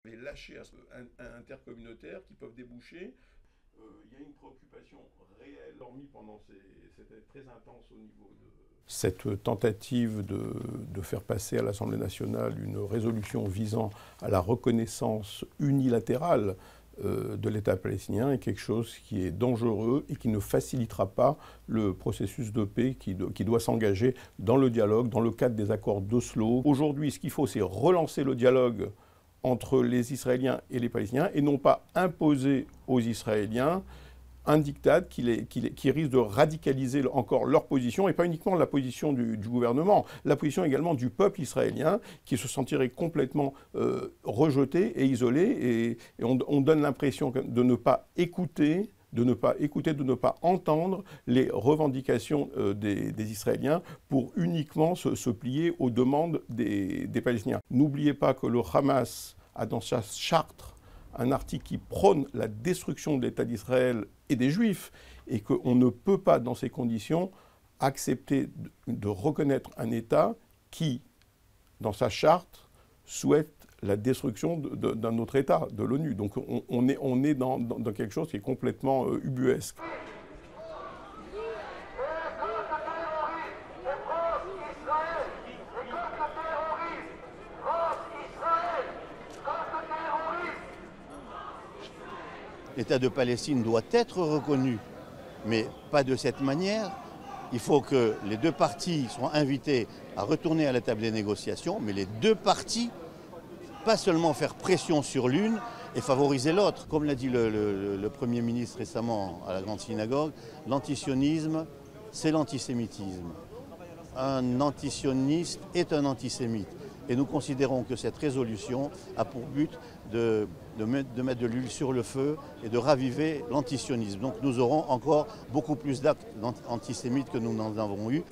Les lâchers intercommunautaires qui peuvent déboucher. Il y a une préoccupation réelle, hormis pendant c'était très intense au niveau de... Cette tentative de faire passer à l'Assemblée nationale une résolution visant à la reconnaissance unilatérale de l'État palestinien est quelque chose qui est dangereux et qui ne facilitera pas le processus de paix qui doit s'engager dans le dialogue, dans le cadre des accords d'Oslo. Aujourd'hui, ce qu'il faut, c'est relancer le dialogue entre les Israéliens et les Palestiniens et non pas imposer aux Israéliens un diktat qui risque de radicaliser encore leur position, et pas uniquement la position du gouvernement, la position également du peuple israélien qui se sentirait complètement rejeté et isolé, et on donne l'impression de ne pas écouter, de ne pas entendre les revendications des Israéliens pour uniquement se plier aux demandes des Palestiniens. N'oubliez pas que le Hamas a dans sa charte un article qui prône la destruction de l'État d'Israël et des Juifs, et qu'on ne peut pas, dans ces conditions, accepter de reconnaître un État qui, dans sa charte, souhaite la destruction d'un autre État, de l'ONU. Donc on est dans quelque chose qui est complètement ubuesque. L'État de Palestine doit être reconnu, mais pas de cette manière. Il faut que les deux parties soient invitées à retourner à la table des négociations, mais les deux parties, pas seulement faire pression sur l'une et favoriser l'autre. Comme l'a dit le Premier ministre récemment à la Grande Synagogue, l'antisionisme, c'est l'antisémitisme. Un antisioniste est un antisémite. Et nous considérons que cette résolution a pour but de mettre de l'huile sur le feu et de raviver l'antisionisme. Donc nous aurons encore beaucoup plus d'actes antisémites que nous n'en avons eu.